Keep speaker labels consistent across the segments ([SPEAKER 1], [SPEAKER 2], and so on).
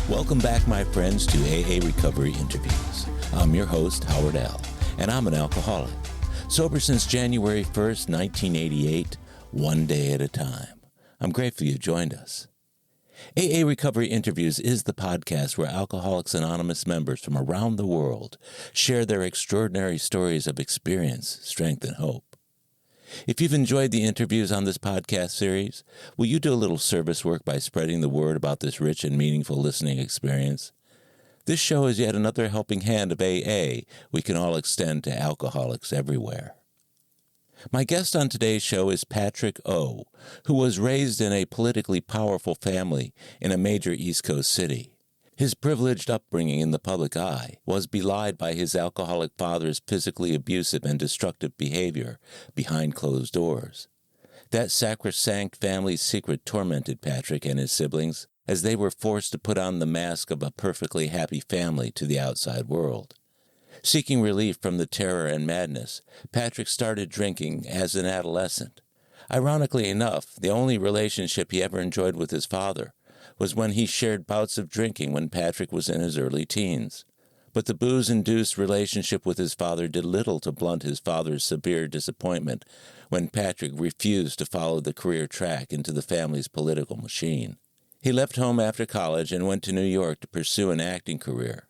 [SPEAKER 1] Welcome back, my friends, to AA Recovery Interviews. I'm your host, Howard L., and I'm an alcoholic. Sober since January 1st, 1988, one day at a time. I'm grateful you joined us. AA Recovery Interviews is the podcast where Alcoholics Anonymous members from around the world share their extraordinary stories of experience, strength, and hope. If you've enjoyed the interviews on this podcast series, will you do a little service work by spreading the word about this rich and meaningful listening experience? This show is yet another helping hand of AA we can all extend to alcoholics everywhere. My guest on today's show is Patrick O., who was raised in a politically powerful family in a major East Coast city. His privileged upbringing in the public eye was belied by his alcoholic father's physically abusive and destructive behavior behind closed doors. That sacrosanct family secret tormented Patrick and his siblings as they were forced to put on the mask of a perfectly happy family to the outside world. Seeking relief from the terror and madness, Patrick started drinking as an adolescent. Ironically enough, the only relationship he ever enjoyed with his father was when he shared bouts of drinking when Patrick was in his early teens. But the booze-induced relationship with his father did little to blunt his father's severe disappointment when Patrick refused to follow the career track into the family's political machine. He left home after college and went to New York to pursue an acting career.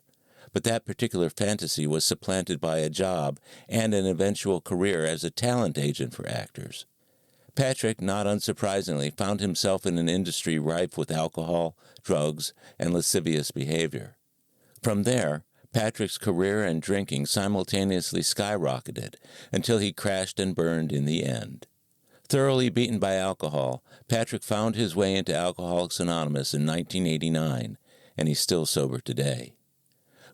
[SPEAKER 1] But that particular fantasy was supplanted by a job and an eventual career as a talent agent for actors. Patrick, not unsurprisingly, found himself in an industry rife with alcohol, drugs, and lascivious behavior. From there, Patrick's career and drinking simultaneously skyrocketed until he crashed and burned in the end. Thoroughly beaten by alcohol, Patrick found his way into Alcoholics Anonymous in 1989, and he's still sober today.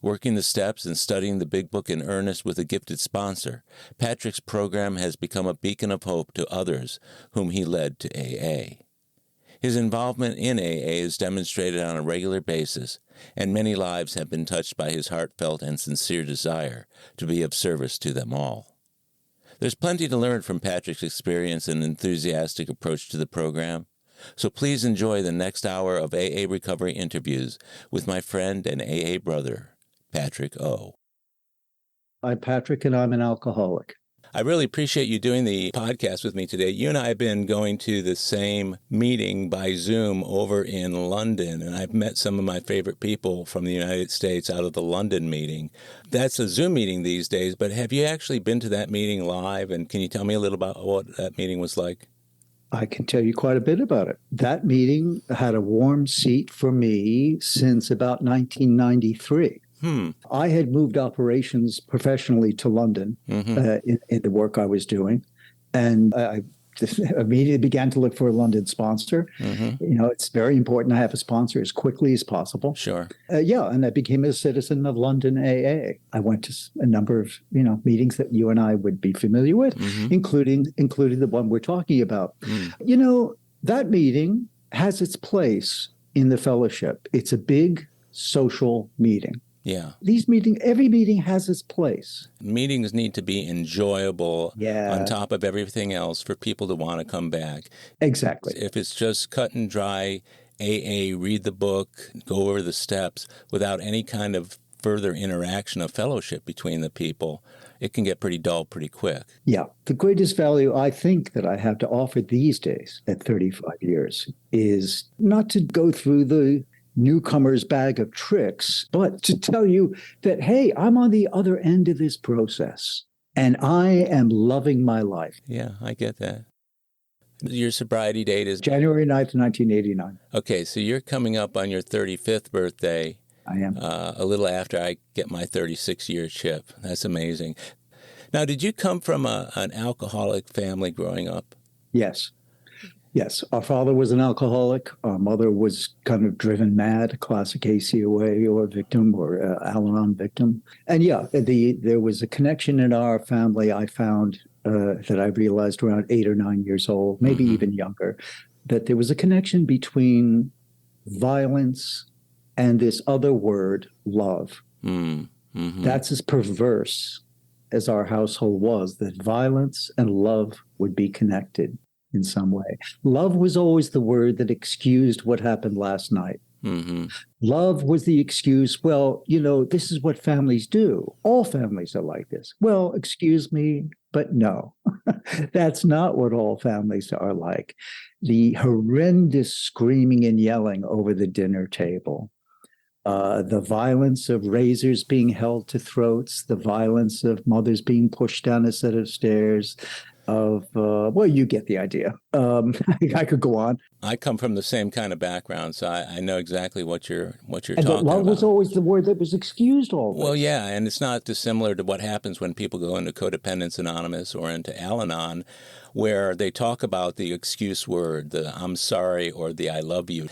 [SPEAKER 1] Working the steps and studying the Big Book in earnest with a gifted sponsor, Patrick's program has become a beacon of hope to others whom he led to AA. His involvement in AA is demonstrated on a regular basis, and many lives have been touched by his heartfelt and sincere desire to be of service to them all. There's plenty to learn from Patrick's experience and enthusiastic approach to the program, so please enjoy the next hour of AA Recovery Interviews with my friend and AA brother, Patrick O.
[SPEAKER 2] I'm Patrick, and I'm an alcoholic.
[SPEAKER 1] I really appreciate you doing the podcast with me today. You and I have been going to the same meeting by Zoom over in London, and I've met some of my favorite people from the United States out of the London meeting. That's a Zoom meeting these days, but have you actually been to that meeting live, and can you tell me a little about what that meeting was like?
[SPEAKER 2] I can tell you quite a bit about it. That meeting had a warm seat for me since about 1993. I had moved operations professionally to London in the work I was doing, and I just immediately began to look for a London sponsor. You know, it's very important to have a sponsor as quickly as possible.
[SPEAKER 1] Sure.
[SPEAKER 2] And I became a citizen of London AA. I went to a number of meetings that you and I would be familiar with, including the one we're talking about. That meeting has its place in the fellowship. It's a big social meeting.
[SPEAKER 1] Yeah.
[SPEAKER 2] Every meeting has its place.
[SPEAKER 1] Meetings need to be enjoyable on top of everything else for people to want to come back.
[SPEAKER 2] Exactly.
[SPEAKER 1] If it's just cut and dry, AA, read the book, go over the steps without any kind of further interaction of fellowship between the people, it can get pretty dull pretty quick. Yeah.
[SPEAKER 2] The greatest value I think that I have to offer these days at 35 years is not to go through the newcomer's bag of tricks, but to tell you that, hey, I'm on the other end of this process and I am loving my life.
[SPEAKER 1] Yeah, I get that. Your sobriety date is
[SPEAKER 2] January 9th, 1989.
[SPEAKER 1] Okay, so you're coming up on your 35th birthday.
[SPEAKER 2] I am.
[SPEAKER 1] A little after I get my 36-year chip. That's amazing. Now, did you come from an alcoholic family growing up?
[SPEAKER 2] Yes, our father was an alcoholic. Our mother was kind of driven mad, classic ACOA or victim or Al-Anon victim. And there was a connection in our family I found that I realized around 8 or 9 years old, maybe even younger, that there was a connection between violence and this other word, love. That's as perverse as our household was, that violence and love would be connected in some way. Love was always the word that excused what happened last night.
[SPEAKER 1] Mm-hmm.
[SPEAKER 2] Love was the excuse. Well, this is what families do. All families are like this. Well, excuse me, but no, that's not what all families are like. The horrendous screaming and yelling over the dinner table, the violence of razors being held to throats, the violence of mothers being pushed down a set of stairs, well, you get the idea. I could go on.
[SPEAKER 1] I come from the same kind of background, so I know exactly what you're
[SPEAKER 2] And
[SPEAKER 1] talking
[SPEAKER 2] love
[SPEAKER 1] about.
[SPEAKER 2] was always the word that was excused all this.
[SPEAKER 1] Well, yeah, and it's not dissimilar to what happens when people go into Codependence Anonymous or into Al-Anon, where they talk about the excuse word, the I'm sorry or the I love you.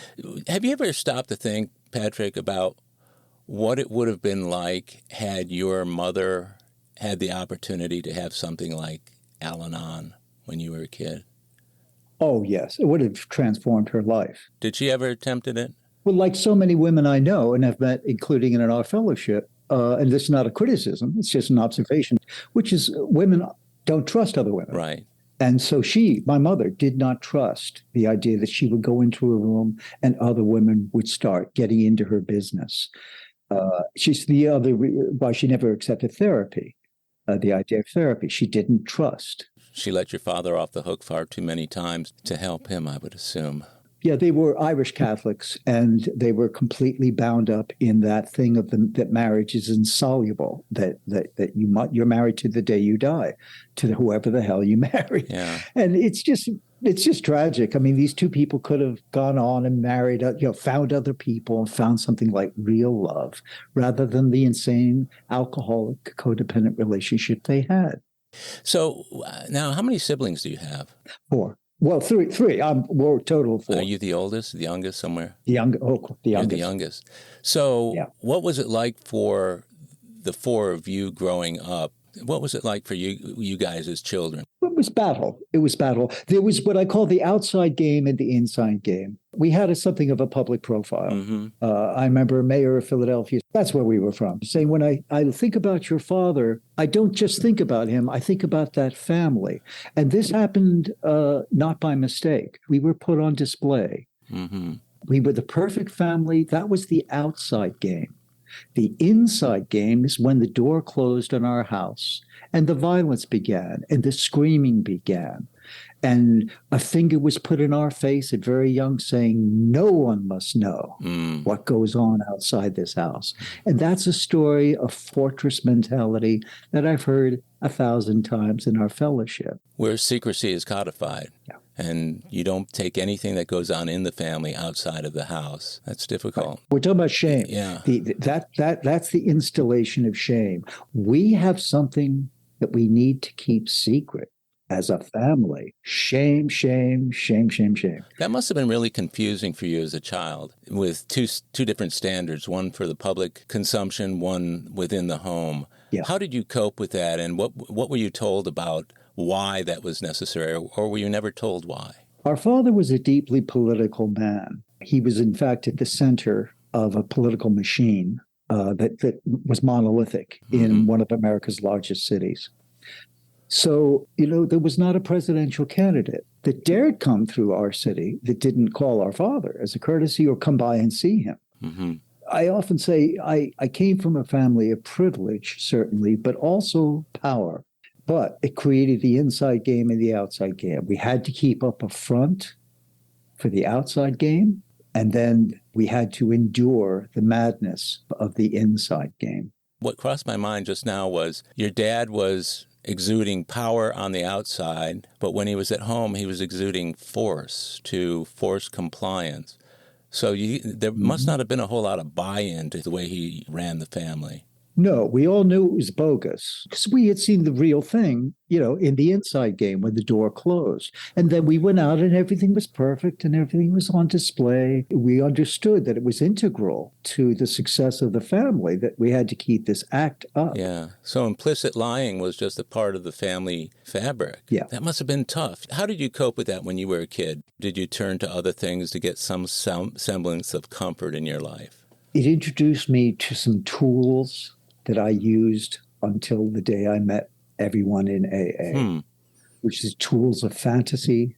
[SPEAKER 1] Have you ever stopped to think, Patrick, about what it would have been like had your mother had the opportunity to have something like Al-Anon when you were a kid?
[SPEAKER 2] Oh, yes. It would have transformed her life.
[SPEAKER 1] Did she ever attempt it?
[SPEAKER 2] Well, like so many women I know and have met, including in our fellowship, and this is not a criticism, it's just an observation, which is women don't trust other women.
[SPEAKER 1] Right.
[SPEAKER 2] And so my mother, did not trust the idea that she would go into a room and other women would start getting into her business. She's the other why she never accepted therapy, the idea of therapy. She didn't trust.
[SPEAKER 1] She let your father off the hook far too many times to help him, I would assume.
[SPEAKER 2] Yeah, they were Irish Catholics, and they were completely bound up in that thing of that marriage is insoluble. That you're married to the day you die, to whoever the hell you marry.
[SPEAKER 1] Yeah.
[SPEAKER 2] And it's just tragic. I mean, these two people could have gone on and married, found other people and found something like real love, rather than the insane alcoholic codependent relationship they had.
[SPEAKER 1] So now, how many siblings do you have?
[SPEAKER 2] 4. Well, three. We're total of 4.
[SPEAKER 1] Are you the oldest, the youngest, somewhere?
[SPEAKER 2] The youngest.
[SPEAKER 1] You're the youngest. So
[SPEAKER 2] yeah.
[SPEAKER 1] What was it like for the 4 of you growing up? What was it like for you guys as children?
[SPEAKER 2] It was battle. There was what I call the outside game and the inside game. We had something of a public profile.
[SPEAKER 1] Mm-hmm.
[SPEAKER 2] I remember Mayor of Philadelphia, that's where we were from, saying, when I think about your father, I don't just think about him, I think about that family. And this happened not by mistake. We were put on display.
[SPEAKER 1] Mm-hmm.
[SPEAKER 2] We were the perfect family. That was the outside game. The inside game is when the door closed on our house and the violence began and the screaming began. And a finger was put in our face at very young saying, no one must know what goes on outside this house. And that's a story of fortress mentality that I've heard 1,000 times in our fellowship.
[SPEAKER 1] Where secrecy is codified.
[SPEAKER 2] Yeah.
[SPEAKER 1] And you don't take anything that goes on in the family outside of the house. That's difficult.
[SPEAKER 2] Right. We're talking about shame.
[SPEAKER 1] Yeah.
[SPEAKER 2] That's the installation of shame. We have something that we need to keep secret as a family. Shame, shame, shame, shame, shame.
[SPEAKER 1] That must have been really confusing for you as a child, with two different standards, one for the public consumption, one within the home.
[SPEAKER 2] Yeah.
[SPEAKER 1] How did you cope with that, and what were you told about why that was necessary, or were you never told why?
[SPEAKER 2] Our father was a deeply political man. He was, in fact, at the center of a political machine that was monolithic in one of America's largest cities. So, there was not a presidential candidate that dared come through our city that didn't call our father as a courtesy or come by and see him.
[SPEAKER 1] Mm-hmm.
[SPEAKER 2] I often say I came from a family of privilege, certainly, but also power. But it created the inside game and the outside game. We had to keep up a front for the outside game, and then we had to endure the madness of the inside game.
[SPEAKER 1] What crossed my mind just now was your dad was exuding power on the outside, but when he was at home, he was exuding force to force compliance. So there must not have been a whole lot of buy-in to the way he ran the family.
[SPEAKER 2] No, we all knew it was bogus because we had seen the real thing, in the inside game when the door closed. And then we went out and everything was perfect and everything was on display. We understood that it was integral to the success of the family that we had to keep this act up.
[SPEAKER 1] Yeah. So implicit lying was just a part of the family fabric.
[SPEAKER 2] Yeah.
[SPEAKER 1] That must have been tough. How did you cope with that when you were a kid? Did you turn to other things to get some semblance of comfort in your life?
[SPEAKER 2] It introduced me to some tools that I used until the day I met everyone in AA, which is tools of fantasy,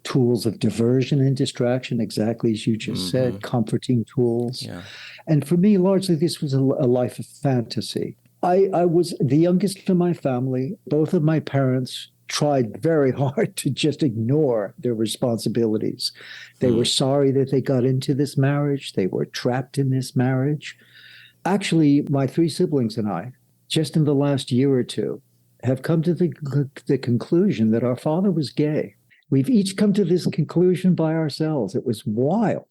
[SPEAKER 2] tools of diversion and distraction, exactly as you just said, comforting tools.
[SPEAKER 1] Yeah.
[SPEAKER 2] And for me, largely, this was a life of fantasy. I was the youngest in my family. Both of my parents tried very hard to just ignore their responsibilities. They were sorry that they got into this marriage. They were trapped in this marriage. Actually, my three siblings and I, just in the last year or two, have come to the conclusion that our father was gay. We've each come to this conclusion by ourselves. It was wild.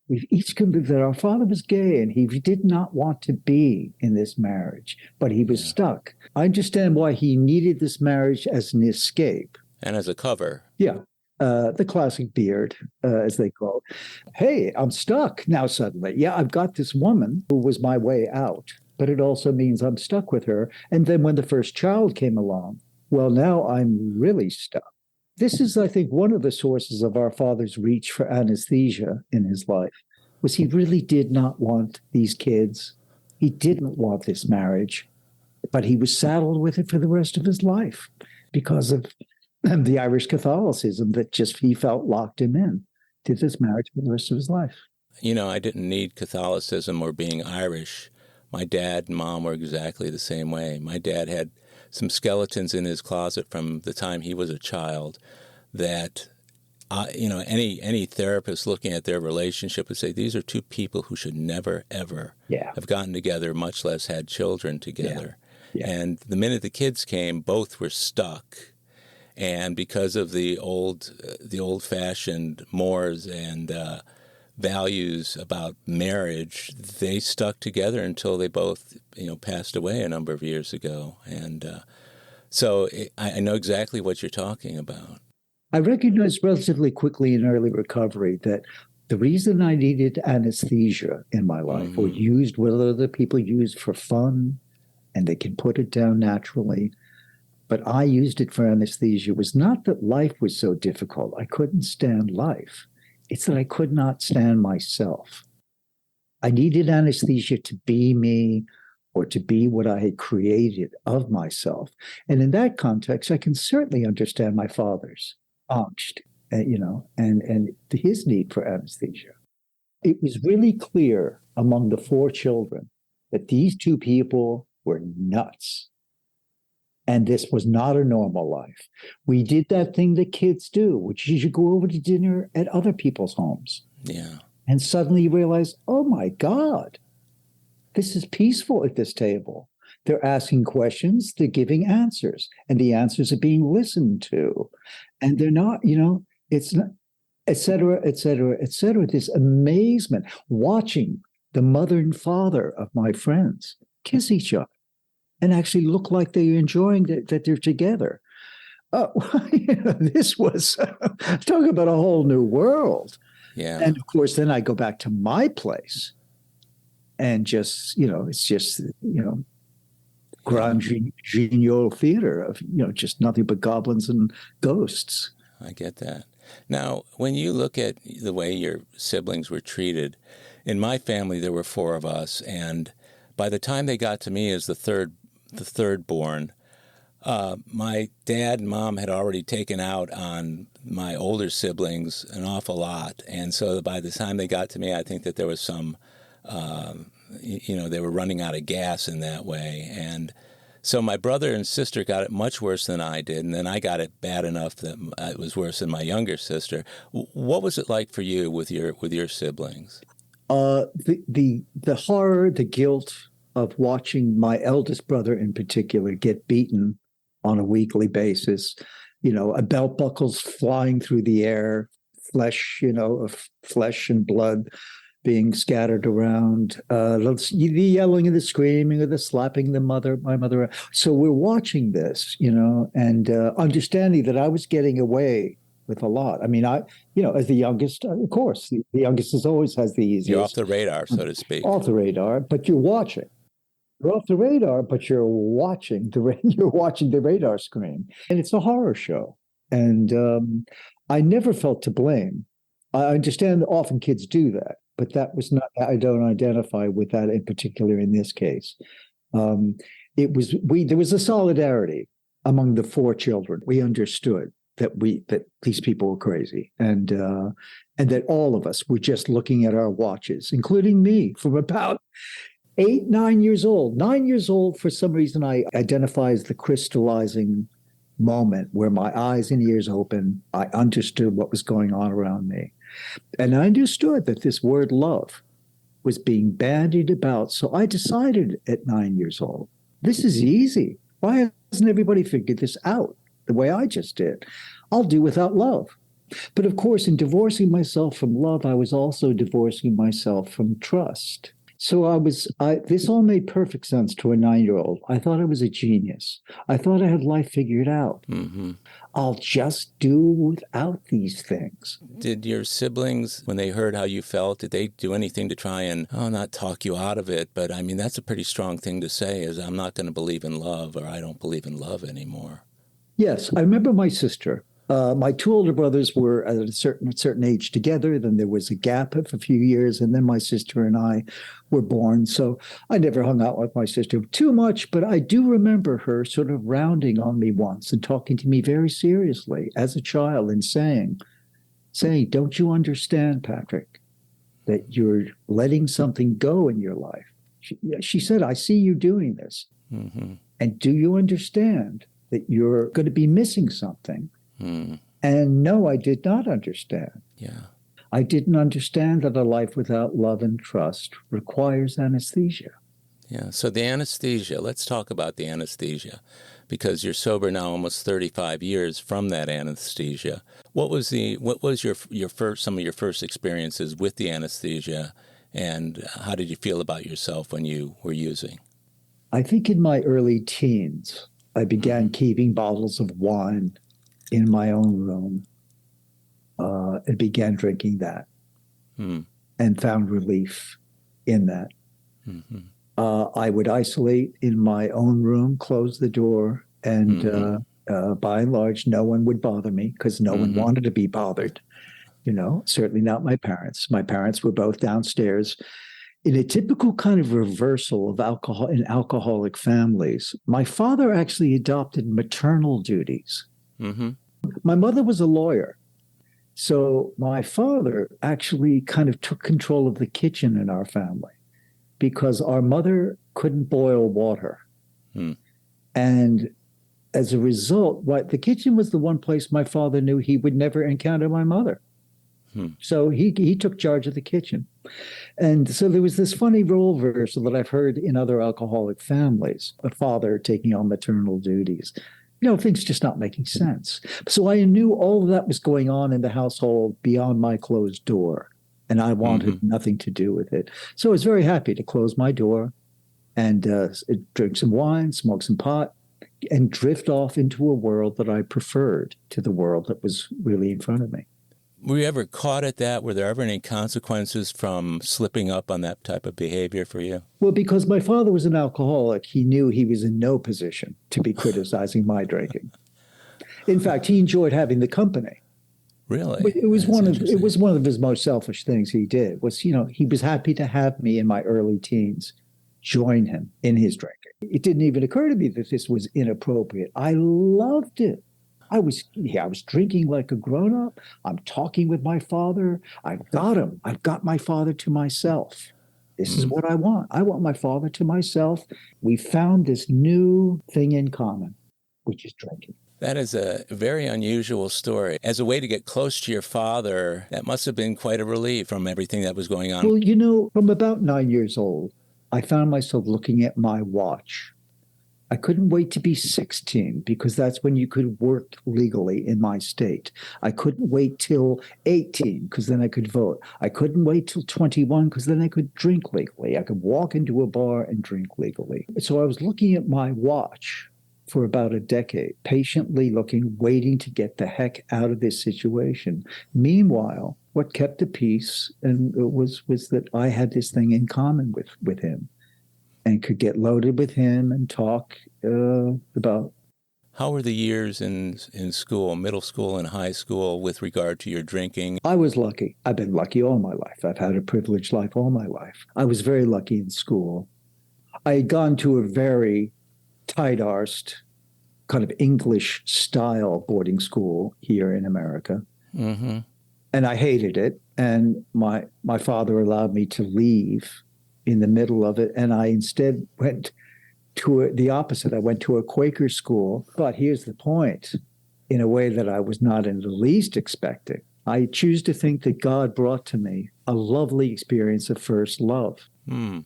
[SPEAKER 2] We've each come to that our father was gay and he did not want to be in this marriage, but he was stuck. I understand why he needed this marriage as an escape.
[SPEAKER 1] And as a cover.
[SPEAKER 2] Yeah. The classic beard, as they call it. Hey, I'm stuck now suddenly. Yeah, I've got this woman who was my way out, but it also means I'm stuck with her. And then when the first child came along, well, now I'm really stuck. This is, I think, one of the sources of our father's reach for anesthesia in his life, was he really did not want these kids. He didn't want this marriage, but he was saddled with it for the rest of his life because of the Irish Catholicism that just he felt locked him in to this marriage for the rest of his life.
[SPEAKER 1] You know, I didn't need Catholicism or being Irish. My dad and mom were exactly the same way. My dad had some skeletons in his closet from the time he was a child that, any therapist looking at their relationship would say, these are two people who should never, ever have gotten together, much less had children together. Yeah. Yeah. And the minute the kids came, both were stuck. And because of the old-fashioned mores and values about marriage, they stuck together until they both, passed away a number of years ago. And so I know exactly what you're talking about.
[SPEAKER 2] I recognized relatively quickly in early recovery that the reason I needed anesthesia in my life, or used what other people use for fun, and they can put it down naturally, but I used it for anesthesia, was not that life was so difficult. I couldn't stand life. It's that I could not stand myself. I needed anesthesia to be me, or to be what I had created of myself. And in that context, I can certainly understand my father's angst, and his need for anesthesia. It was really clear among the four children that these two people were nuts. And this was not a normal life. We did that thing that kids do, which is you go over to dinner at other people's homes.
[SPEAKER 1] Yeah.
[SPEAKER 2] And suddenly you realize, oh my God, this is peaceful at this table. They're asking questions, they're giving answers, and the answers are being listened to. And they're not, it's not, et cetera, et cetera, et cetera. This amazement, watching the mother and father of my friends kiss each other and actually look like they're enjoying that they're together. This was, talk about a whole new world.
[SPEAKER 1] Yeah.
[SPEAKER 2] And of course, then I go back to my place and just, it's just, grand genial theater of, just nothing but goblins and ghosts.
[SPEAKER 1] I get that. Now, when you look at the way your siblings were treated, in my family there were four of us, and by the time they got to me as the third born, my dad and mom had already taken out on my older siblings an awful lot, and so by the time they got to me, I think that there was some, they were running out of gas in that way, and so my brother and sister got it much worse than I did, and then I got it bad enough that it was worse than my younger sister. What was it like for you with your siblings?
[SPEAKER 2] The horror, the guilt of watching my eldest brother in particular get beaten on a weekly basis, belt buckles flying through the air, flesh, of flesh and blood being scattered around, the yelling and the screaming or the slapping my mother. So we're watching this, and understanding that I was getting away with a lot. I mean, as the youngest, of course, the youngest always has the easiest.
[SPEAKER 1] You're off the radar, so to speak.
[SPEAKER 2] Off the radar, but you're watching. You're off the radar, but you're watching the radar screen, and it's a horror show. And I never felt to blame. I understand that often kids do that, but that was not. I don't identify with that in particular in this case. There was a solidarity among the four children. We understood that these people were crazy, and that all of us were just looking at our watches, including me, from about 8, 9 years old. 9 years old, for some reason, I identify as the crystallizing moment where my eyes and ears open. I understood what was going on around me. And I understood that this word love was being bandied about. So I decided at 9 years old, this is easy. Why hasn't everybody figured this out the way I just did? I'll do without love. But of course, in divorcing myself from love, I was also divorcing myself from trust. So this all made perfect sense to a 9-year-old. I thought I was a genius. I thought I had life figured out.
[SPEAKER 1] Mm-hmm.
[SPEAKER 2] I'll just do without these things.
[SPEAKER 1] Did your siblings, when they heard how you felt, did they do anything to try and, not talk you out of it? But I mean, that's a pretty strong thing to say, is I'm not going to believe in love, or I don't believe in love anymore.
[SPEAKER 2] Yes, I remember my sister. My 2 older brothers were at a certain age together. Then there was a gap of a few years, and then my sister and I were born. So I never hung out with my sister too much, but I do remember her sort of rounding on me once and talking to me very seriously as a child and saying, don't you understand, Patrick, that you're letting something go in your life? She said, I see you doing this.
[SPEAKER 1] Mm-hmm.
[SPEAKER 2] And do you understand that you're going to be missing something? And no, I did not understand.
[SPEAKER 1] Yeah.
[SPEAKER 2] I didn't understand that a life without love and trust requires anesthesia.
[SPEAKER 1] Yeah. So the anesthesia, let's talk about the anesthesia, because you're sober now almost 35 years from that anesthesia. What was your first, some of your first experiences with the anesthesia, and how did you feel about yourself when you were using?
[SPEAKER 2] I think in my early teens, I began keeping bottles of wine in my own room, and began drinking that, and found relief in that. Mm-hmm. I would isolate in my own room, close the door, and by and large, no one would bother me because no one wanted to be bothered. Certainly not my parents. My parents were both downstairs. In a typical kind of reversal of alcohol in alcoholic families, my father actually adopted maternal duties. Mm-hmm. My mother was a lawyer. So my father actually kind of took control of the kitchen in our family because our mother couldn't boil water. And as a result, the kitchen was the one place my father knew he would never encounter my mother. So he took charge of the kitchen. And so there was this funny role reversal that I've heard in other alcoholic families, a father taking on maternal duties. Things just not making sense. So I knew all of that was going on in the household beyond my closed door, and I wanted nothing to do with it. So I was very happy to close my door and drink some wine, smoke some pot, and drift off into a world that I preferred to the world that was really in front of me.
[SPEAKER 1] Were you ever caught at that? Were there ever any consequences from slipping up on that type of behavior for you?
[SPEAKER 2] Well, because my father was an alcoholic, he knew he was in no position to be criticizing my drinking. In fact, he enjoyed having the company.
[SPEAKER 1] Really?
[SPEAKER 2] But it was one of his most selfish things he did. He was happy to have me in my early teens join him in his drinking. It didn't even occur to me that this was inappropriate. I loved it. I was drinking like a grown-up. I'm talking with my father. I've got him. I've got my father to myself. This is what I want. I want my father to myself. We found this new thing in common, which is drinking.
[SPEAKER 1] That is a very unusual story. As a way to get close to your father, that must have been quite a relief from everything that was going on.
[SPEAKER 2] Well, from about 9 years old, I found myself looking at my watch. I couldn't wait to be 16 because that's when you could work legally in my state. I couldn't wait till 18 because then I could vote. I couldn't wait till 21 because then I could drink legally. I could walk into a bar and drink legally. So I was looking at my watch for about a decade, patiently looking, waiting to get the heck out of this situation. Meanwhile, what kept the peace and was that I had this thing in common with him. And could get loaded with him and talk about.
[SPEAKER 1] How were the years in school, middle school and high school, with regard to your drinking?
[SPEAKER 2] I was lucky. I've been lucky all my life. I've had a privileged life all my life. I was very lucky in school. I had gone to a very tight-arsed kind of English style boarding school here in America.
[SPEAKER 1] Mm-hmm.
[SPEAKER 2] And I hated it. And my father allowed me to leave in the middle of it. And I instead went to the opposite. I went to a Quaker school. But here's the point, in a way that I was not in the least expecting. I choose to think that God brought to me a lovely experience of first love.
[SPEAKER 1] Mm.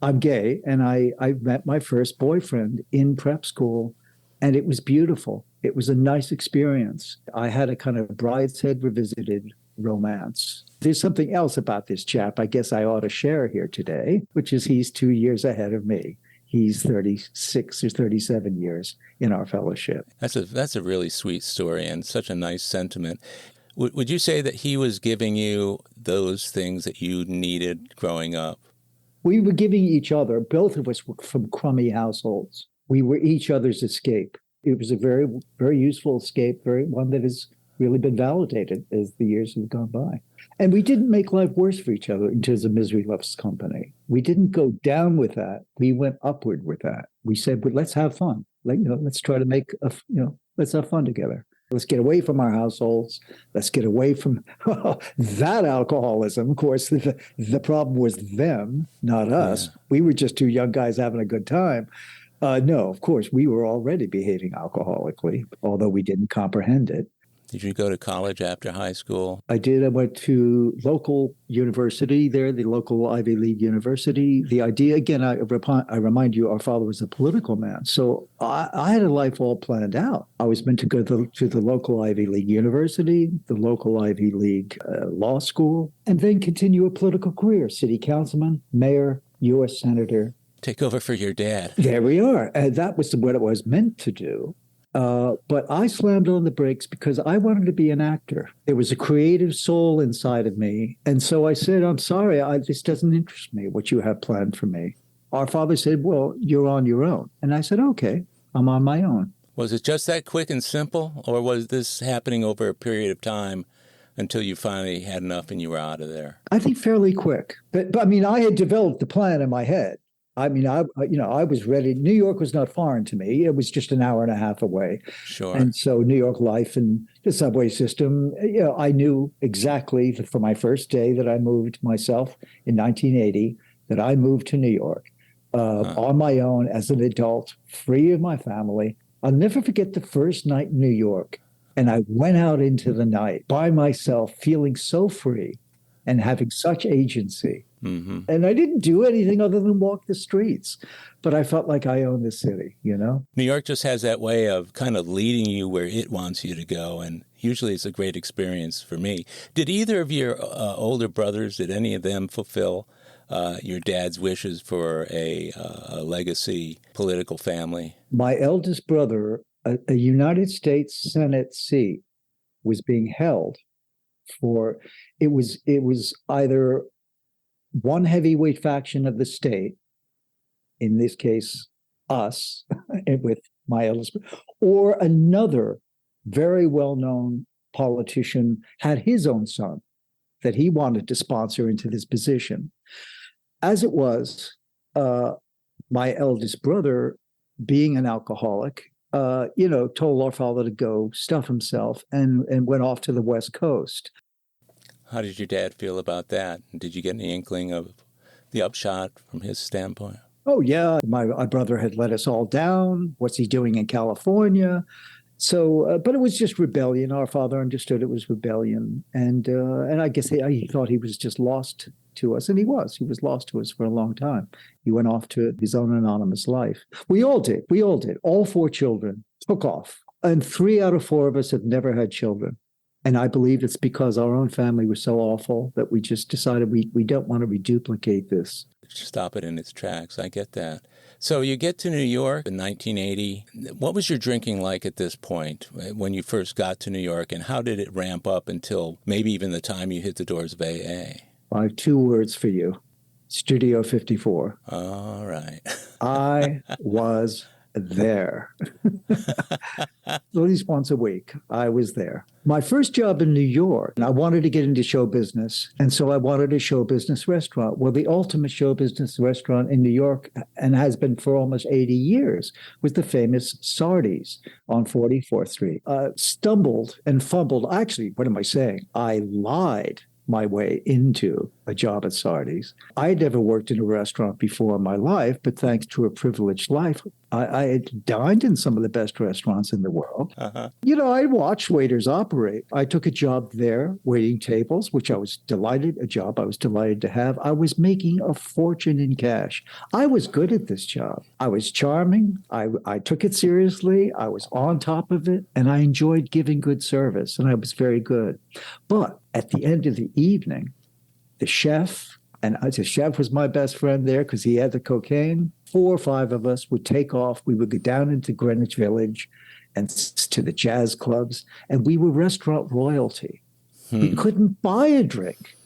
[SPEAKER 2] I'm gay, and I met my first boyfriend in prep school, and it was beautiful. It was a nice experience. I had a kind of Brideshead Revisited romance. There's something else about this chap I guess I ought to share here today, which is he's 2 years ahead of me. He's 36 or 37 years in our fellowship.
[SPEAKER 1] That's a really sweet story and such a nice sentiment. Would you say that he was giving you those things that you needed growing up?
[SPEAKER 2] We were giving each other, both of us were from crummy households. We were each other's escape. It was a very, very useful escape, one that has really been validated as the years have gone by. And we didn't make life worse for each other in terms of misery loves company. We didn't go down with that. We went upward with that. We said, but let's have fun. Let's try to let's have fun together. Let's get away from our households. Let's get away from that alcoholism. Of course, the problem was them, not us. Yeah. We were just two young guys having a good time. No, of course, we were already behaving alcoholically, although we didn't comprehend it.
[SPEAKER 1] Did you go to college after high school?
[SPEAKER 2] I did. I went to local university there, the local Ivy League university. The idea, again, I remind you, our father was a political man. So I had a life all planned out. I was meant to go to the local Ivy League university, the local Ivy League law school, and then continue a political career, city councilman, mayor, U.S. senator.
[SPEAKER 1] Take over for your dad.
[SPEAKER 2] There we are. And that was what it was meant to do. But I slammed on the brakes because I wanted to be an actor. There was a creative soul inside of me. And so I said, I'm sorry, this doesn't interest me, what you have planned for me. Our father said, well, you're on your own. And I said, okay, I'm on my own.
[SPEAKER 1] Was it just that quick and simple? Or was this happening over a period of time until you finally had enough and you were out of there?
[SPEAKER 2] I think fairly quick. But I mean, I had developed the plan in my head. I mean, I was ready. New York was not foreign to me. It was just an hour and a half away.
[SPEAKER 1] Sure.
[SPEAKER 2] And so New York life and the subway system, I knew exactly from my first day that I moved myself in 1980, that I moved to New York on my own as an adult, free of my family. I'll never forget the first night in New York. And I went out into the night by myself, feeling so free and having such agency. Mm-hmm. And I didn't do anything other than walk the streets, but I felt like I owned the city,
[SPEAKER 1] New York just has that way of kind of leading you where it wants you to go, and usually it's a great experience for me. Did either of your older brothers, did any of them fulfill your dad's wishes for a legacy political family?
[SPEAKER 2] My eldest brother, a United States Senate seat was being held for, it was either one heavyweight faction of the state, in this case, us, with my eldest, or another very well-known politician had his own son that he wanted to sponsor into this position. As it was, my eldest brother, being an alcoholic, told our father to go stuff himself and went off to the West Coast.
[SPEAKER 1] How did your dad feel about that? Did you get any inkling of the upshot from his standpoint?
[SPEAKER 2] Oh, yeah. My brother had let us all down. What's he doing in California? So, but it was just rebellion. Our father understood it was rebellion. And I guess he thought he was just lost to us. And he was lost to us for a long time. He went off to his own anonymous life. We all did. All four children took off. And 3 out of 4 of us have never had children. And I believe it's because our own family was so awful that we just decided we don't want to reduplicate this.
[SPEAKER 1] Stop it in its tracks. I get that. So you get to New York in 1980. What was your drinking like at this point when you first got to New York, and how did it ramp up until maybe even the time you hit the doors of AA?
[SPEAKER 2] I have 2 words for you. Studio 54.
[SPEAKER 1] All right.
[SPEAKER 2] I was there. At least once a week, I was there. My first job in New York, I wanted to get into show business. And so I wanted a show business restaurant. Well, the ultimate show business restaurant in New York, and has been for almost 80 years, was the famous Sardi's on 44th Street. Stumbled and fumbled. Actually, what am I saying? I lied my way into a job at Sardi's. I had never worked in a restaurant before in my life, but thanks to a privileged life, I had dined in some of the best restaurants in the world. I watched waiters operate. I took a job there, waiting tables, which I was delighted to have. I was making a fortune in cash. I was good at this job. I was charming. I took it seriously. I was on top of it, and I enjoyed giving good service, and I was very good. But at the end of the evening, the chef was my best friend there because he had the cocaine. 4 or 5 of us would take off. We would go down into Greenwich Village and to the jazz clubs, and we were restaurant royalty. You couldn't buy a drink.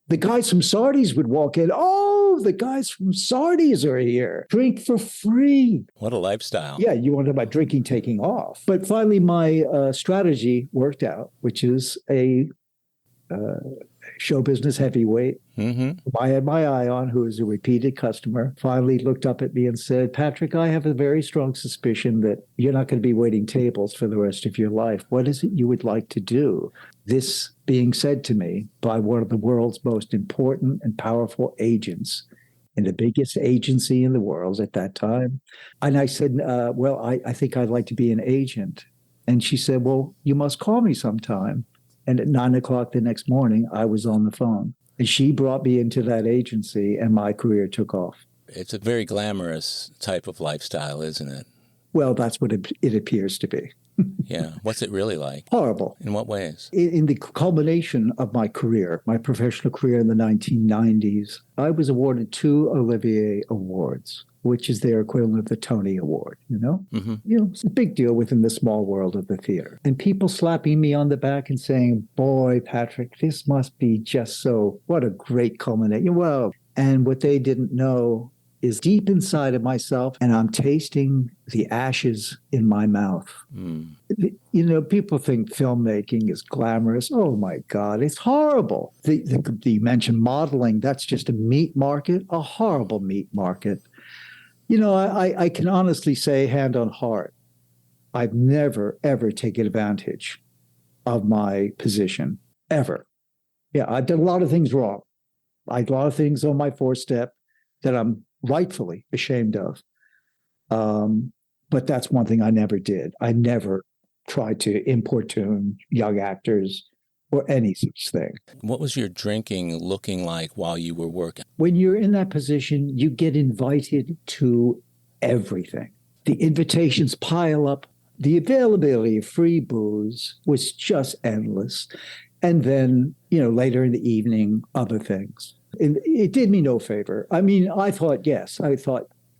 [SPEAKER 2] The guys from Sardi's would walk in. Oh, the guys from Sardi's are here. Drink for free.
[SPEAKER 1] What a lifestyle.
[SPEAKER 2] Yeah, you wonder about drinking taking off. But finally, my strategy worked out, which is a show business heavyweight. I had my eye on, who was a repeated customer, finally looked up at me and said, Patrick, I have a very strong suspicion that you're not going to be waiting tables for the rest of your life. What is it you would like to do? This being said to me by one of the world's most important and powerful agents in the biggest agency in the world at that time. And I said, I think I'd like to be an agent. And she said, well, you must call me sometime. And at 9 o'clock the next morning, I was on the phone. And she brought me into that agency, and my career took off.
[SPEAKER 1] It's a very glamorous type of lifestyle, isn't it?
[SPEAKER 2] Well, that's what it appears to be.
[SPEAKER 1] Yeah. What's it really like?
[SPEAKER 2] Horrible.
[SPEAKER 1] In what ways?
[SPEAKER 2] In the culmination of my career, my professional career in the 1990s, I was awarded 2 Olivier Awards, which is their equivalent of the Tony Award, it's a big deal within the small world of the theater. And people slapping me on the back and saying, boy, Patrick, this must be just so, what a great culmination. Well, and what they didn't know is deep inside of myself, and I'm tasting the ashes in my mouth. People think filmmaking is glamorous. Oh my God, it's horrible. You mentioned modeling. That's just a meat market, a horrible meat market. I can honestly say, hand on heart, I've never, ever taken advantage of my position, ever. Yeah, I've done a lot of things wrong. I did a lot of things on my 4-step that I'm rightfully ashamed of. But that's one thing I never did. I never tried to importune young actors or any such thing.
[SPEAKER 1] What was your drinking looking like while you were working?
[SPEAKER 2] When you're in that position, you get invited to everything. The invitations pile up. The availability of free booze was just endless. And then, later in the evening, other things. It did me no favor. I mean, I thought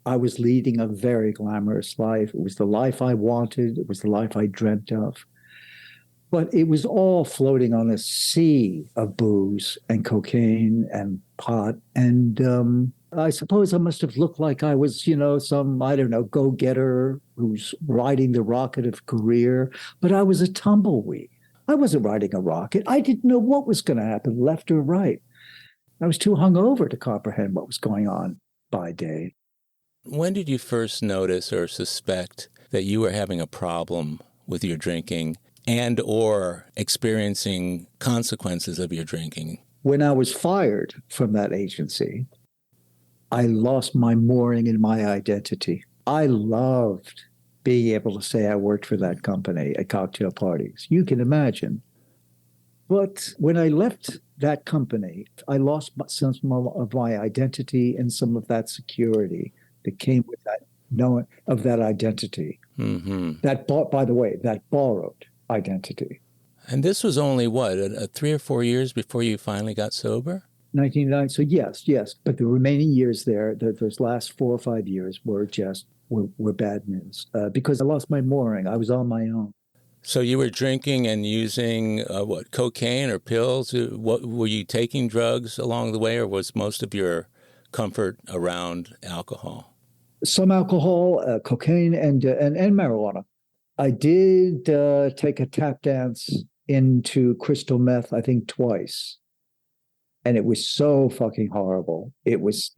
[SPEAKER 2] I was leading a very glamorous life. It was the life I wanted. It was the life I dreamt of. But it was all floating on a sea of booze and cocaine and pot. And I suppose I must have looked like I was, some, go-getter who's riding the rocket of career. But I was a tumbleweed. I wasn't riding a rocket. I didn't know what was going to happen, left or right. I was too hungover to comprehend what was going on by day.
[SPEAKER 1] When did you first notice or suspect that you were having a problem with your drinking and or experiencing consequences of your drinking?
[SPEAKER 2] When I was fired from that agency, I lost my mooring in my identity. I loved being able to say I worked for that company at cocktail parties. You can imagine. But when I left that company, I lost some of my identity and some of that security that came with that knowing of that identity. That borrowed identity.
[SPEAKER 1] And this was only, 3 or 4 years before you finally got sober?
[SPEAKER 2] 1990. So yes. But the remaining years there, those last 4 or 5 years were bad news because I lost my mooring. I was on my own.
[SPEAKER 1] So you were drinking and using, cocaine or pills? Were you taking drugs along the way, or was most of your comfort around alcohol?
[SPEAKER 2] Some alcohol, cocaine, and marijuana. I did take a tap dance into crystal meth, I think twice, and it was so fucking horrible. It was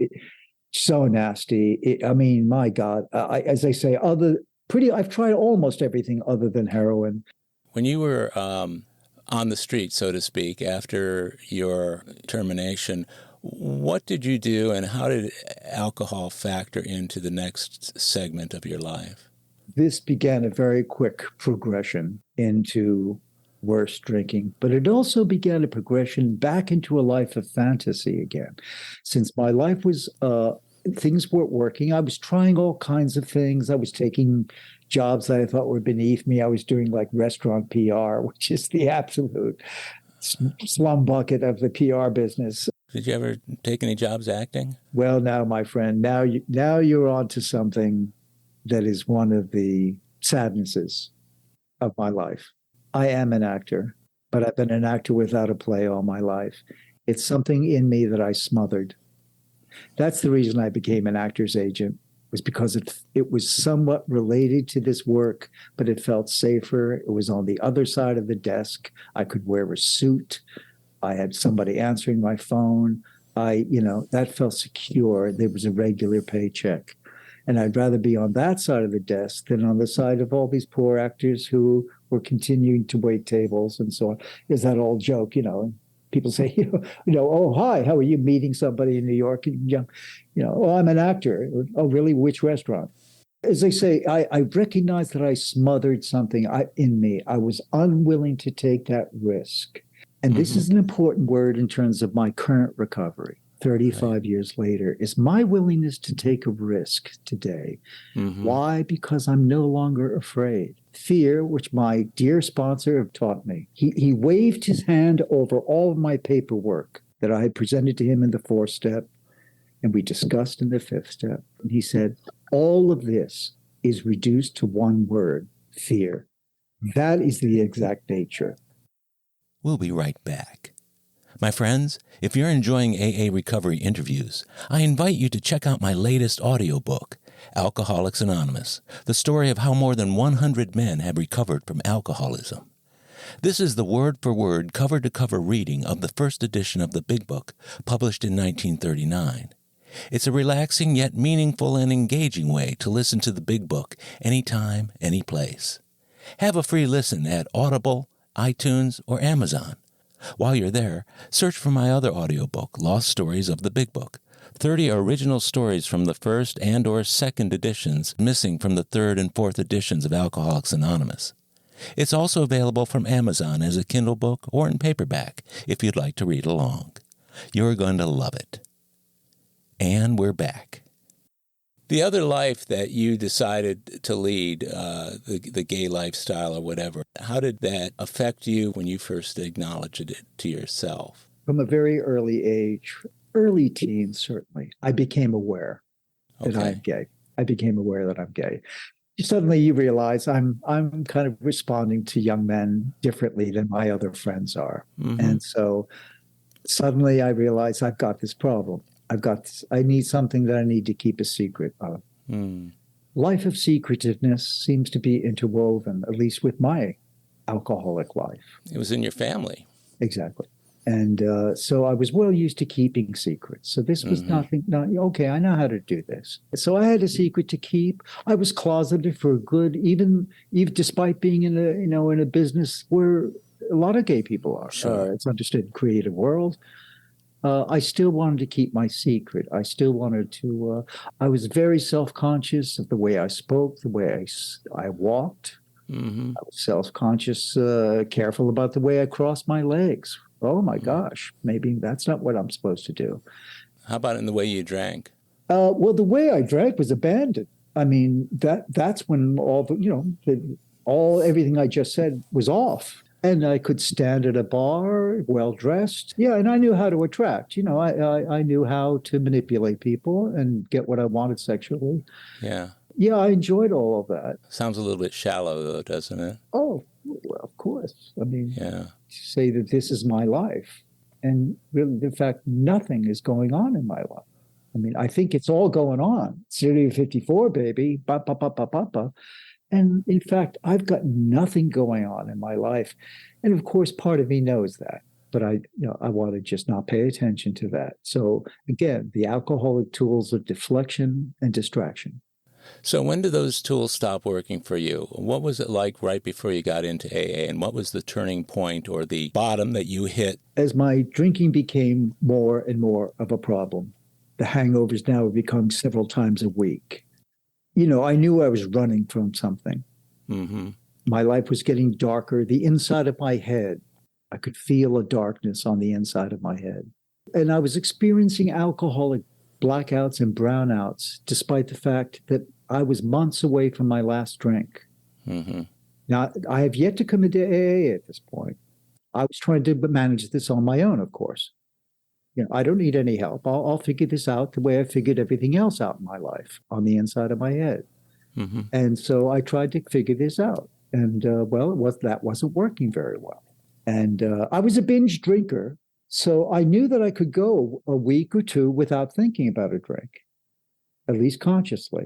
[SPEAKER 2] so nasty. I mean, my God, as I say, I've tried almost everything other than heroin.
[SPEAKER 1] When you were on the street, so to speak, after your termination, what did you do and how did alcohol factor into the next segment of your life?
[SPEAKER 2] This began a very quick progression into worse drinking, but it also began a progression back into a life of fantasy again. Since my life was, things weren't working, I was trying all kinds of things. I was taking jobs that I thought were beneath me. I was doing like restaurant PR, which is the absolute slum bucket of the PR business.
[SPEAKER 1] Did you ever take any jobs acting?
[SPEAKER 2] Well, now, my friend, now you're on to something that is one of the sadnesses of my life. I am an actor, but I've been an actor without a play all my life. It's something in me that I smothered. That's the reason I became an actor's agent, was because it was somewhat related to this work, but it felt safer. It was on the other side of the desk. I could wear a suit. I had somebody answering my phone. That felt secure. There was a regular paycheck. And I'd rather be on that side of the desk than on the side of all these poor actors who were continuing to wait tables and so on. There's that old joke, people say, oh, hi, how are you, meeting somebody in New York? And, oh, I'm an actor. Oh, really? Which restaurant? As I say, I recognized that I smothered something in me. I was unwilling to take that risk. And this is an important word in terms of my current recovery. 35 years later, is my willingness to take a risk today. Why? Because I'm no longer afraid. Fear, which my dear sponsor have taught me. He waved his hand over all of my paperwork that I had presented to him in the 4th step, and we discussed in the 5th step. And he said, all of this is reduced to one word, fear. That is the exact nature.
[SPEAKER 1] We'll be right back. My friends, if you're enjoying AA recovery interviews, I invite you to check out my latest audiobook, Alcoholics Anonymous, the story of how more than 100 men have recovered from alcoholism. This is the word-for-word, cover-to-cover reading of the first edition of the Big Book, published in 1939. It's a relaxing yet meaningful and engaging way to listen to the Big Book anytime, any place. Have a free listen at Audible, iTunes, or Amazon. While you're there, search for my other audiobook, Lost Stories of the Big Book, 30 original stories from the first and or second editions missing from the third and fourth editions of Alcoholics Anonymous. It's also available from Amazon as a Kindle book or in paperback if you'd like to read along. You're going to love it. And we're back. The other life that you decided to lead, the gay lifestyle or whatever, how did that affect you when you first acknowledged it to yourself?
[SPEAKER 2] From a very early age, early teens certainly, I became aware that I'm gay. I became aware that I'm gay. Suddenly you realize I'm kind of responding to young men differently than my other friends are. And so suddenly I realize I've got this problem. I need something that I need to keep a secret of. Life of secretiveness seems to be interwoven, at least with my alcoholic life.
[SPEAKER 1] It was in your family.
[SPEAKER 2] Exactly. And so I was well used to keeping secrets. So this was nothing, okay, I know how to do this. So I had a secret to keep. I was closeted for a good, even despite being in a business where a lot of gay people are.
[SPEAKER 1] Sure.
[SPEAKER 2] It's understood in the creative world. I still wanted to keep my secret. I still wanted to, I was very self-conscious of the way I spoke, the way I walked. I was self-conscious, careful about the way I crossed my legs. Oh my gosh, maybe that's not what I'm supposed to do.
[SPEAKER 1] How about in the way you drank?
[SPEAKER 2] Well, the way I drank was abandoned. I mean, that's when everything I just said was off. And I could stand at a bar, well-dressed. Yeah, and I knew how to attract. I knew how to manipulate people and get what I wanted sexually.
[SPEAKER 1] Yeah.
[SPEAKER 2] Yeah, I enjoyed all of that.
[SPEAKER 1] Sounds a little bit shallow, though, doesn't it?
[SPEAKER 2] Oh, well, of course. I mean,
[SPEAKER 1] yeah.
[SPEAKER 2] Say that this is my life. And really, in fact, nothing is going on in my life. I mean, I think it's all going on. Studio 54, baby. Ba, ba, ba, ba, ba, ba. And in fact, I've got nothing going on in my life. And of course, part of me knows that. But I want to just not pay attention to that. So again, the alcoholic tools of deflection and distraction.
[SPEAKER 1] So when did those tools stop working for you? What was it like right before you got into AA? And what was the turning point or the bottom that you hit?
[SPEAKER 2] As my drinking became more and more of a problem, the hangovers now were becoming several times a week. I knew I was running from something.
[SPEAKER 1] Mm-hmm.
[SPEAKER 2] My life was getting darker. The inside of my head, I could feel a darkness on the inside of my head. And I was experiencing alcoholic blackouts and brownouts, despite the fact that I was months away from my last drink.
[SPEAKER 1] Mm-hmm.
[SPEAKER 2] Now, I have yet to come into AA at this point. I was trying to manage this on my own, of course. I don't need any help. I'll figure this out the way I figured everything else out in my life, on the inside of my head.
[SPEAKER 1] Mm-hmm.
[SPEAKER 2] And so I tried to figure this out. And, that wasn't working very well. And I was a binge drinker. So I knew that I could go a week or two without thinking about a drink, at least consciously.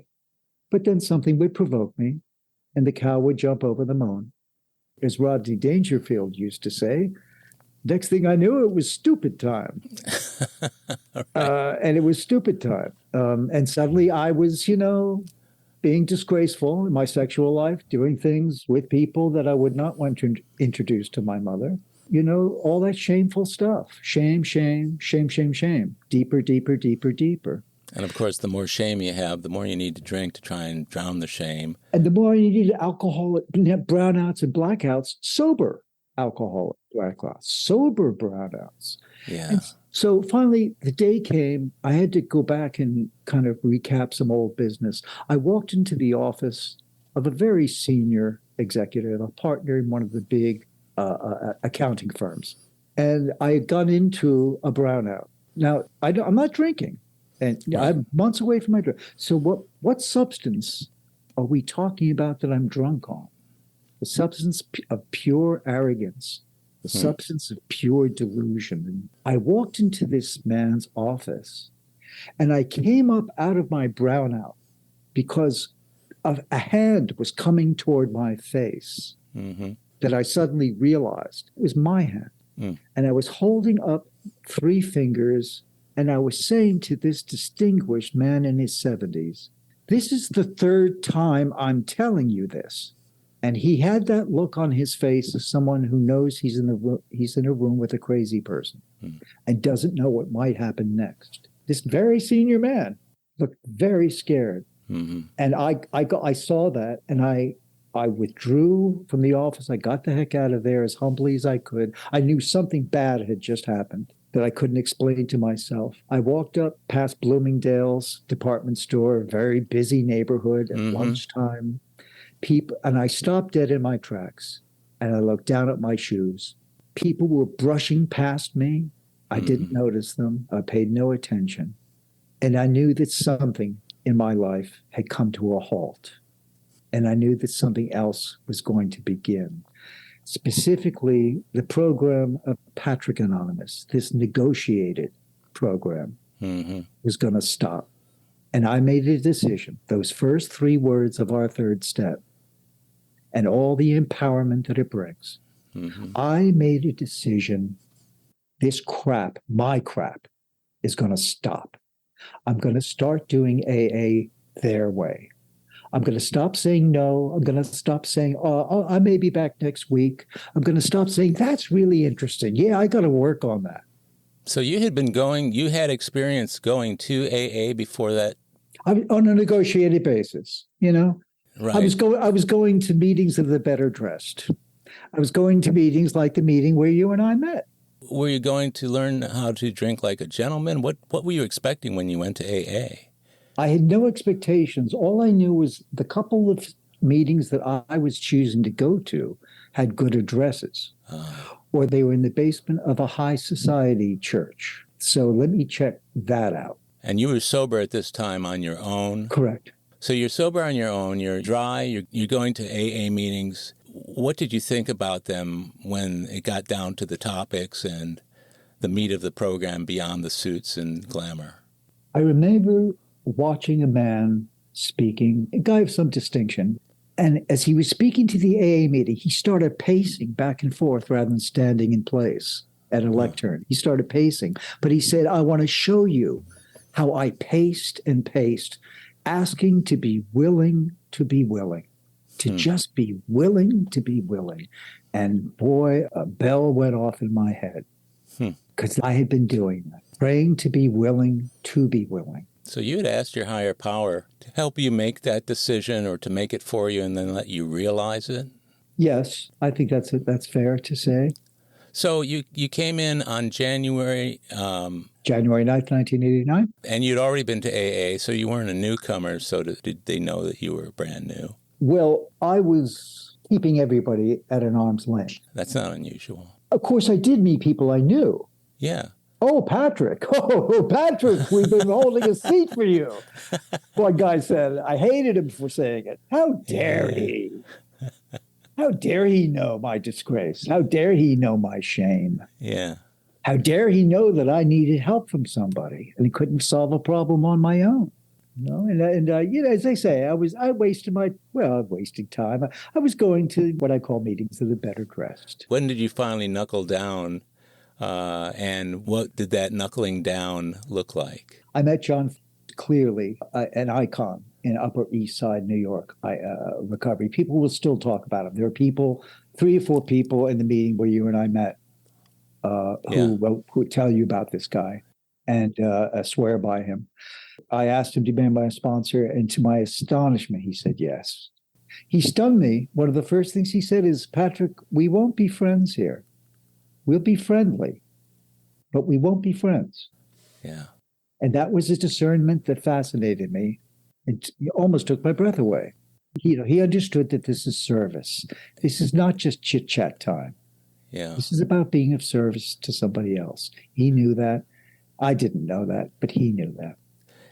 [SPEAKER 2] But then something would provoke me, and the cow would jump over the moon. As Rodney Dangerfield used to say, next thing I knew, it was stupid time.
[SPEAKER 1] Right.
[SPEAKER 2] And it was stupid time. And suddenly I was, being disgraceful in my sexual life, doing things with people that I would not want to introduce to my mother. All that shameful stuff. Shame, shame, shame, shame, shame. Deeper, deeper, deeper, deeper.
[SPEAKER 1] And of course, the more shame you have, the more you need to drink to try and drown the shame.
[SPEAKER 2] And the more you need alcoholic brownouts and blackouts, sober alcoholic blackouts, sober brownouts.
[SPEAKER 1] Yeah.
[SPEAKER 2] And so finally, the day came, I had to go back and kind of recap some old business. I walked into the office of a very senior executive, a partner in one of the big accounting firms. And I had gone into a brownout. Now, I'm not drinking, and
[SPEAKER 1] Right.
[SPEAKER 2] I'm months away from my drink. So what substance are we talking about that I'm drunk on? The substance of pure arrogance, the substance of pure delusion. And I walked into this man's office, and I came up out of my brownout because a hand was coming toward my face.
[SPEAKER 1] Mm-hmm.
[SPEAKER 2] That I suddenly realized it was my hand. And I was holding up 3 fingers, and I was saying to this distinguished man in his 70s, this is the 3rd time I'm telling you this. And he had that look on his face of someone who knows he's in a room with a crazy person and doesn't know what might happen next. This very senior man looked very scared.
[SPEAKER 1] Mm-hmm.
[SPEAKER 2] And I saw that, and I withdrew from the office. I got the heck out of there as humbly as I could. I knew something bad had just happened that I couldn't explain to myself. I walked up past Bloomingdale's department store, a very busy neighborhood at lunchtime. And I stopped dead in my tracks, and I looked down at my shoes. People were brushing past me. I didn't notice them. I paid no attention. And I knew that something in my life had come to a halt. And I knew that something else was going to begin. Specifically, the program of Patrick Anonymous, this negotiated program, was going to stop. And I made a decision, those first 3 words of our 3rd step, and all the empowerment that it brings. I made a decision, this crap, my crap, is going to stop. I'm going to start doing AA their way. I'm going to stop saying no. I'm going to stop saying, oh, I may be back next week. I'm going to stop saying, that's really interesting. Yeah, I got to work on that.
[SPEAKER 1] So you had experience going to AA before that?
[SPEAKER 2] On a negotiated basis,
[SPEAKER 1] Right.
[SPEAKER 2] I was going to meetings of the better dressed. I was going to meetings like the meeting where you and I met.
[SPEAKER 1] Were you going to learn how to drink like a gentleman? What were you expecting when you went to AA?
[SPEAKER 2] I had no expectations. All I knew was the couple of meetings that I was choosing to go to had good addresses, or they were in the basement of a high society church. So let me check that out.
[SPEAKER 1] And you were sober at this time on your own?
[SPEAKER 2] Correct.
[SPEAKER 1] So you're sober on your own, you're dry, you're going to AA meetings. What did you think about them when it got down to the topics and the meat of the program beyond the suits and glamour?
[SPEAKER 2] I remember watching a man speaking, a guy of some distinction. And as he was speaking to the AA meeting, he started pacing back and forth rather than standing in place at a lectern. He started pacing, but he said, I want to show you how I paced and paced, asking to be willing to be willing, to just be willing to be willing. And boy, a bell went off in my head because I had been doing that, praying to be willing to be willing.
[SPEAKER 1] So you had asked your higher power to help you make that decision or to make it for you and then let you realize it?
[SPEAKER 2] Yes, I think that's fair to say.
[SPEAKER 1] So you came in on January
[SPEAKER 2] 9th, 1989.
[SPEAKER 1] And you'd already been to AA, so you weren't a newcomer. So did they know that you were brand new?
[SPEAKER 2] Well, I was keeping everybody at an arm's length.
[SPEAKER 1] That's not unusual.
[SPEAKER 2] Of course, I did meet people I knew.
[SPEAKER 1] Yeah.
[SPEAKER 2] Oh, Patrick. Oh, Patrick, we've been holding a seat for you. One guy said, I hated him for saying it. How dare he? How dare he know my disgrace? How dare he know my shame?
[SPEAKER 1] Yeah.
[SPEAKER 2] How dare he know that I needed help from somebody and he couldn't solve a problem on my own? As they say, I wasted wasting time. I was going to what I call meetings of the better dressed.
[SPEAKER 1] When did you finally knuckle down? And what did that knuckling down look like?
[SPEAKER 2] I met John clearly, an icon in Upper East Side, New York, recovery. People will still talk about him. There are people, 3 or 4 people in the meeting where you and I met who tell you about this guy and swear by him. I asked him to be my sponsor, and to my astonishment, he said yes. He stunned me. One of the first things he said is, Patrick, we won't be friends here. We'll be friendly, but we won't be friends.
[SPEAKER 1] Yeah.
[SPEAKER 2] And that was a discernment that fascinated me. It almost took my breath away. He understood that this is service. This is not just chit-chat time.
[SPEAKER 1] Yeah.
[SPEAKER 2] This is about being of service to somebody else. He knew that. I didn't know that, but he knew that.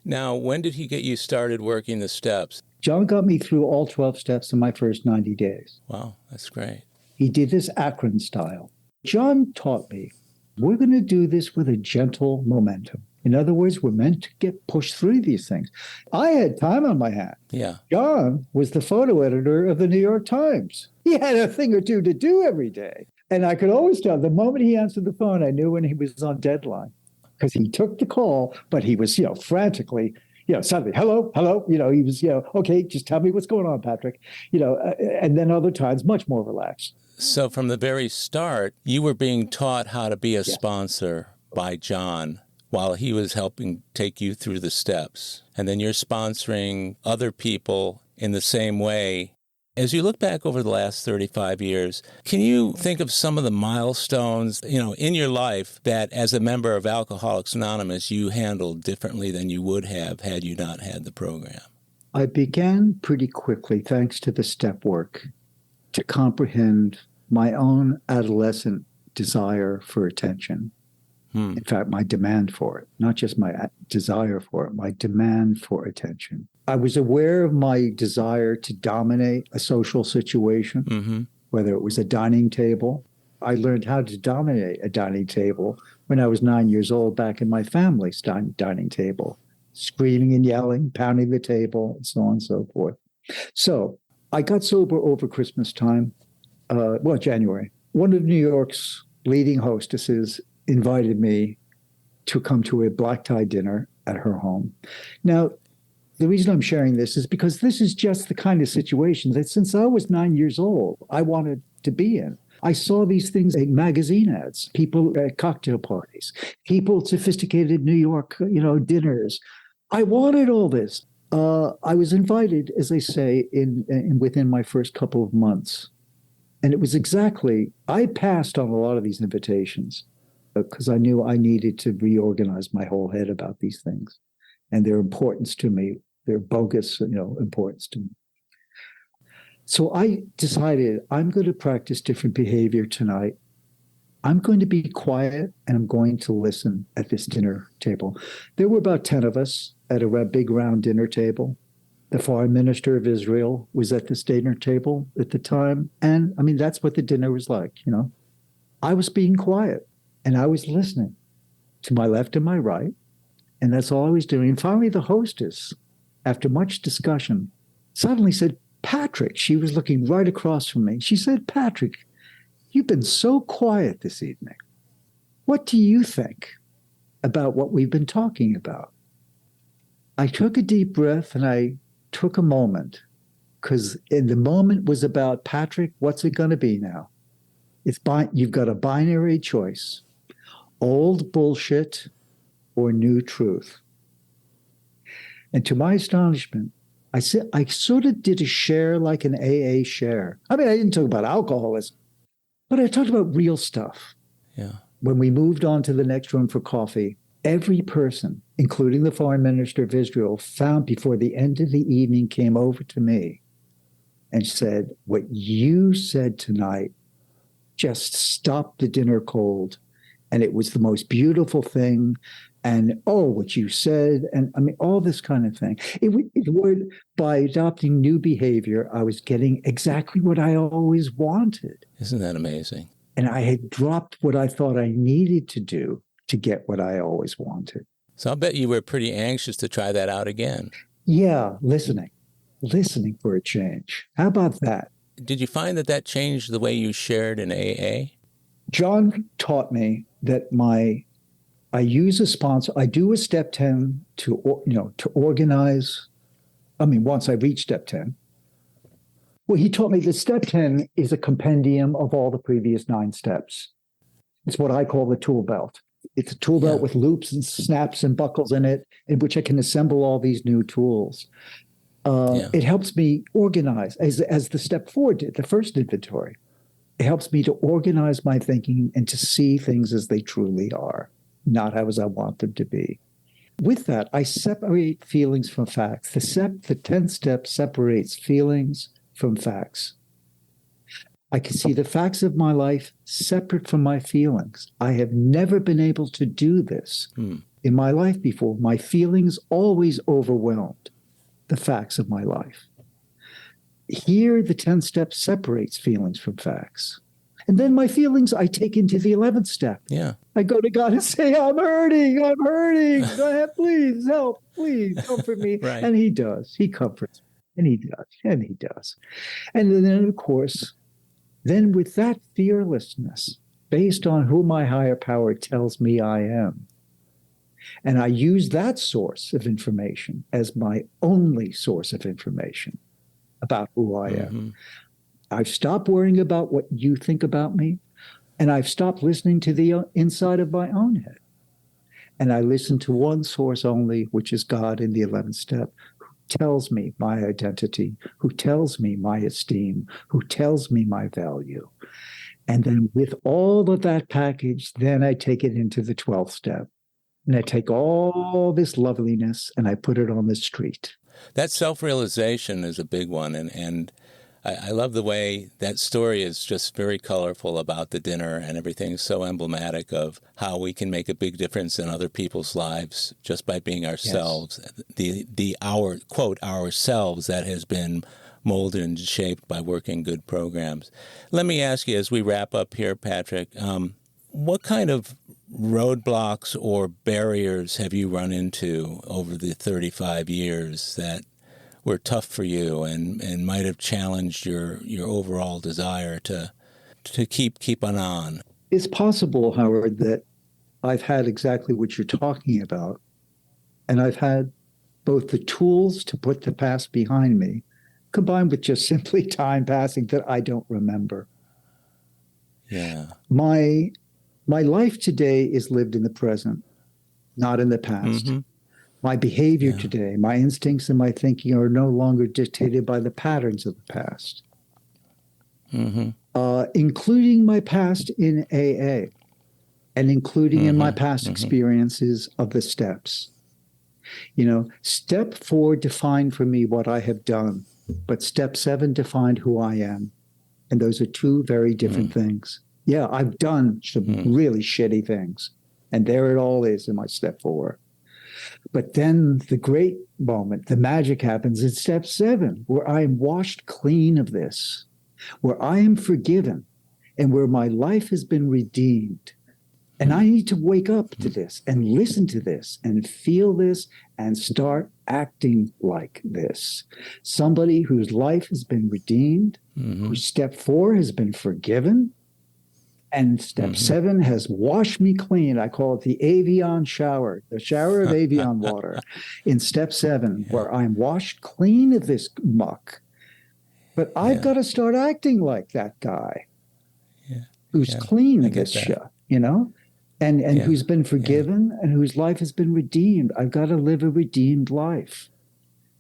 [SPEAKER 1] Now, when did he get you started working the steps?
[SPEAKER 2] John got me through all 12 steps in my first 90 days.
[SPEAKER 1] Wow, that's great.
[SPEAKER 2] He did this Akron style. John taught me, we're going to do this with a gentle momentum. In other words, we're meant to get pushed through these things. I had time on my hands.
[SPEAKER 1] Yeah.
[SPEAKER 2] John was the photo editor of the New York Times. He had a thing or two to do every day. And I could always tell the moment he answered the phone, I knew when he was on deadline because he took the call, but he was, frantically, suddenly, hello, he was, okay, just tell me what's going on, Patrick, and then other times much more relaxed.
[SPEAKER 1] So from the very start, you were being taught how to be a sponsor by John while he was helping take you through the steps. And then you're sponsoring other people in the same way. As you look back over the last 35 years, can you think of some of the milestones, in your life that as a member of Alcoholics Anonymous, you handled differently than you would have had you not had the program? I
[SPEAKER 2] began pretty quickly, thanks to the step work, to comprehend my own adolescent desire for attention. In fact, my demand for it, not just my desire for it, my demand for attention. I was aware of my desire to dominate a social situation, whether it was a dining table. I learned how to dominate a dining table when I was 9 years old back in my family's dining table, screaming and yelling, pounding the table, and so on and so forth. So I got sober over Christmas time, January. One of New York's leading hostesses invited me to come to a black tie dinner at her home. Now, the reason I'm sharing this is because this is just the kind of situation that since I was 9 years old, I wanted to be in. I saw these things in magazine ads, people at cocktail parties, people at sophisticated New York, dinners. I wanted all this. I was invited, as they say, within my first couple of months. And it was I passed on a lot of these invitations because I knew I needed to reorganize my whole head about these things and their importance to me, their bogus, importance to me. So I decided I'm going to practice different behavior tonight. I'm going to be quiet and I'm going to listen at this dinner table. There were about 10 of us at a big round dinner table. The foreign minister of Israel was at this dinner table at the time. And that's what the dinner was like, I was being quiet and I was listening to my left and my right. And that's all I was doing. And finally, the hostess, after much discussion, suddenly said, Patrick, she was looking right across from me. She said, Patrick, you've been so quiet this evening. What do you think about what we've been talking about? I took a deep breath and I took a moment, because the moment was about, Patrick, what's it going to be now? You've got a binary choice, old bullshit or new truth. And to my astonishment, I sort of did a share like an AA share. I mean, I didn't talk about alcoholism, but I talked about real stuff.
[SPEAKER 1] Yeah.
[SPEAKER 2] When we moved on to the next room for coffee, every person, including the foreign minister of Israel, found before the end of the evening came over to me and said, what you said tonight just stopped the dinner cold. And it was the most beautiful thing. And, what you said. And I mean, all this kind of thing. By adopting new behavior, I was getting exactly what I always wanted.
[SPEAKER 1] Isn't that amazing?
[SPEAKER 2] And I had dropped what I thought I needed to do to get what I always wanted.
[SPEAKER 1] So I'll bet you were pretty anxious to try that out again.
[SPEAKER 2] Yeah, listening for a change. How about that?
[SPEAKER 1] Did you find that changed the way you shared in AA?
[SPEAKER 2] John taught me that I use a sponsor. I do a step 10 to organize. I mean, once I reach step 10. Well, he taught me that step 10 is a compendium of all the previous 9 steps. It's what I call the tool belt. It's a tool belt with loops and snaps and buckles in it, in which I can assemble all these new tools. It helps me organize, as the step 4 did, the first inventory. It helps me to organize my thinking and to see things as they truly are, not as I want them to be. With that, I separate feelings from facts. The 10th step separates feelings from facts. I can see the facts of my life separate from my feelings. I have never been able to do this in my life before. My feelings always overwhelmed the facts of my life. Here, the 10th step separates feelings from facts. And then my feelings I take into the 11th step.
[SPEAKER 1] Yeah.
[SPEAKER 2] I go to God and say, I'm hurting. Go ahead, please help, please comfort me.
[SPEAKER 1] Right.
[SPEAKER 2] And he does. He comforts me. And he does. And then, of course, with that fearlessness, based on who my higher power tells me I am, and I use that source of information as my only source of information about who I am. I've stopped worrying about what you think about me, and I've stopped listening to the inside of my own head. And I listen to one source only, which is God in the 11th step, who tells me my identity, who tells me my esteem, who tells me my value. And then with all of that package, then I take it into the 12th step. And I take all this loveliness and I put it on the street.
[SPEAKER 1] That self-realization is a big one. And I love the way that story is just very colorful about the dinner, and everything so emblematic of how we can make a big difference in other people's lives just by being ourselves. Yes. Our quote, ourselves that has been molded and shaped by working good programs. Let me ask you, as we wrap up here, Patrick, what kind of roadblocks or barriers have you run into over the 35 years that were tough for you and might have challenged your overall desire to keep on?
[SPEAKER 2] It's possible, Howard, that I've had exactly what you're talking about, and I've had both the tools to put the past behind me, combined with just simply time passing that I don't remember.
[SPEAKER 1] Yeah.
[SPEAKER 2] My life today is lived in the present, not in the past. Mm-hmm. My behavior today, my instincts and my thinking are no longer dictated by the patterns of the past, including my past in AA and including in my past experiences of the steps. Step 4 defined for me what I have done, but step 7 defined who I am. And those are two very different things. Yeah, I've done some really shitty things, and there it all is in my step 4. But then the great moment, the magic happens in step 7, where I am washed clean of this, where I am forgiven, and where my life has been redeemed. And I need to wake up to this and listen to this and feel this and start acting like this. Somebody whose life has been redeemed, whose step 4 has been forgiven, and step 7 has washed me clean. I call it the Avion shower, the shower of Avion water in step 7, where I'm washed clean of this muck. But I've got to start acting like that guy who's clean of this shit, you know? And who's been forgiven and whose life has been redeemed. I've got to live a redeemed life.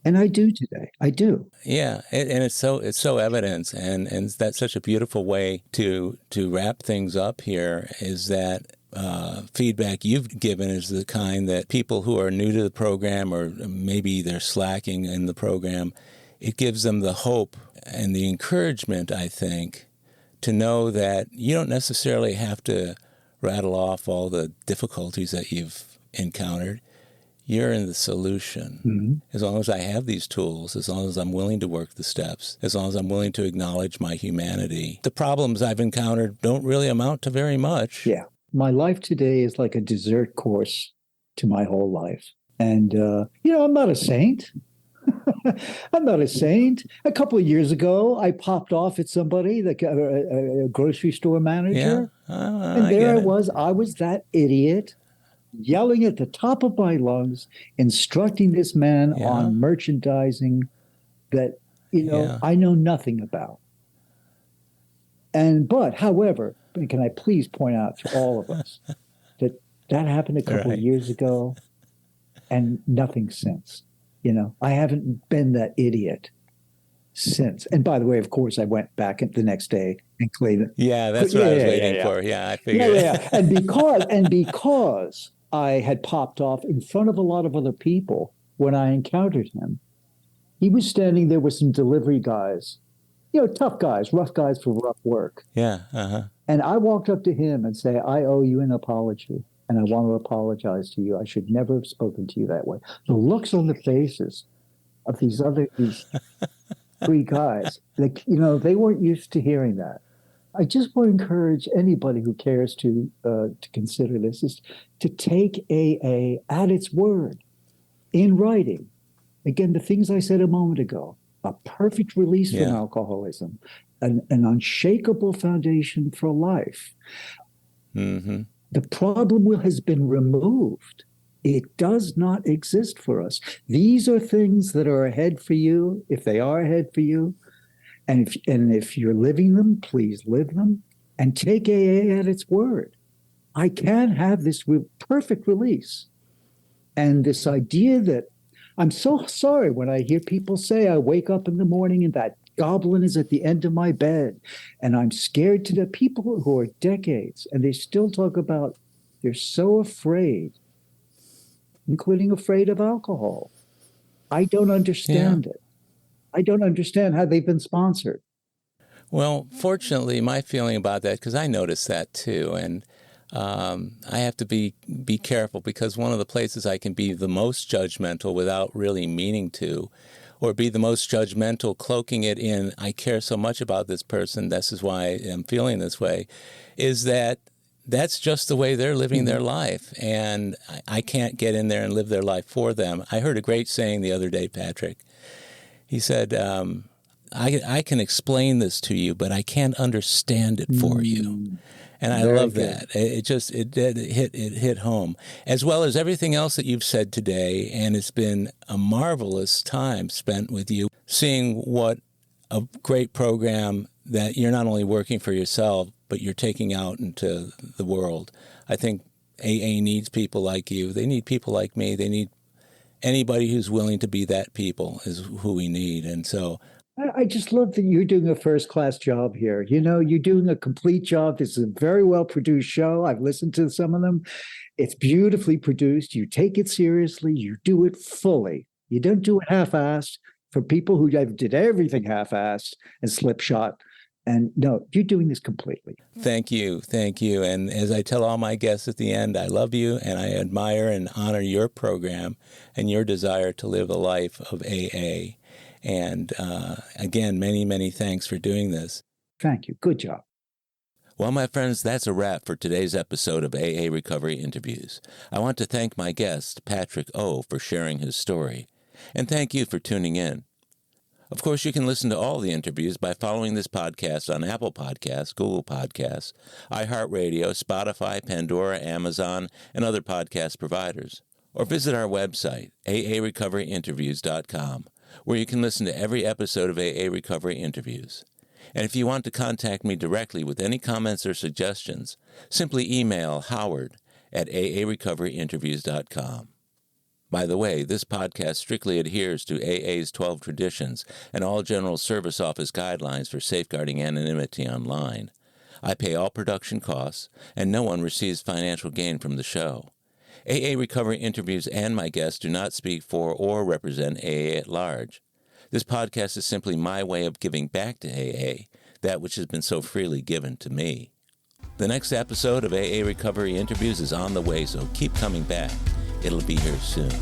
[SPEAKER 2] And I do today. I do.
[SPEAKER 1] Yeah, and it's so evident, and that's such a beautiful way to wrap things up here, is that feedback you've given is the kind that people who are new to the program, or maybe they're slacking in the program, it gives them the hope and the encouragement, I think, to know that you don't necessarily have to rattle off all the difficulties that you've encountered. You're in the solution. As long as I have these tools, as long as I'm willing to work the steps, as long as I'm willing to acknowledge my humanity, the problems I've encountered don't really amount to very much.
[SPEAKER 2] Yeah. My life today is like a dessert course to my whole life. And, I'm not a saint. I'm not a saint. A couple of years ago, I popped off at somebody, like a grocery store manager. And there I was that idiot yelling at the top of my lungs, instructing this man on merchandising that, I know nothing about. But however, can I please point out to all of us that happened a couple of years ago and nothing since. I haven't been that idiot since. And by the way, of course, I went back the next day and cleaned it.
[SPEAKER 1] Yeah, that's what I was waiting for. Yeah, I figured.
[SPEAKER 2] Yeah. And because I had popped off in front of a lot of other people when I encountered him, he was standing there with some delivery guys, tough guys, rough guys for rough work.
[SPEAKER 1] Yeah.
[SPEAKER 2] And I walked up to him and say, I owe you an apology. And I want to apologize to you. I should never have spoken to you that way. The looks on the faces of these three guys, they weren't used to hearing that. I just want to encourage anybody who cares to consider this, is to take AA at its word in writing. Again, the things I said a moment ago, a perfect release from alcoholism, an unshakable foundation for life.
[SPEAKER 1] Mm-hmm.
[SPEAKER 2] The problem has been removed. It does not exist for us. These are things that are ahead for you, if they are ahead for you. And if you're living them, please live them and take AA at its word. I can have this perfect release. And this idea that I'm so sorry when I hear people say I wake up in the morning and that goblin is at the end of my bed and I'm scared to death. People who are decades and they still talk about they're so afraid, including afraid of alcohol. I don't understand it. I don't understand how they've been sponsored.
[SPEAKER 1] Well, fortunately, my feeling about that, because I noticed that too, and I have to be careful, because one of the places I can be the most judgmental without really meaning to, or be the most judgmental cloaking it in, I care so much about this person, this is why I'm feeling this way, is that that's just the way they're living their life, and I can't get in there and live their life for them. I heard a great saying the other day, Patrick. He said, I can explain this to you, but I can't understand it for you. And I love that. It hit home, as well as everything else that you've said today. And it's been a marvelous time spent with you, seeing what a great program that you're not only working for yourself, but you're taking out into the world. I think AA needs people like you. They need people like me. They need anybody who's willing to be that people is who we need. And so
[SPEAKER 2] I just love that you're doing a first-class job here. You're doing a complete job. This is a very well-produced show. I've listened to some of them. It's beautifully produced. You take it seriously. You do it fully. You don't do it half-assed. For people who did everything half-assed and slipshod. And no, you're doing this completely.
[SPEAKER 1] Thank you. Thank you. And as I tell all my guests at the end, I love you and I admire and honor your program and your desire to live a life of AA. And again, many, many thanks for doing this.
[SPEAKER 2] Thank you. Good job.
[SPEAKER 1] Well, my friends, that's a wrap for today's episode of AA Recovery Interviews. I want to thank my guest, Patrick O., for sharing his story. And thank you for tuning in. Of course, you can listen to all the interviews by following this podcast on Apple Podcasts, Google Podcasts, iHeartRadio, Spotify, Pandora, Amazon, and other podcast providers. Or visit our website, aarecoveryinterviews.com, where you can listen to every episode of AA Recovery Interviews. And if you want to contact me directly with any comments or suggestions, simply email howard@aarecoveryinterviews.com. By the way, this podcast strictly adheres to AA's 12 traditions and all General Service Office guidelines for safeguarding anonymity online. I pay all production costs, and no one receives financial gain from the show. AA Recovery Interviews and my guests do not speak for or represent AA at large. This podcast is simply my way of giving back to AA, that which has been so freely given to me. The next episode of AA Recovery Interviews is on the way, so keep coming back. It'll be here soon.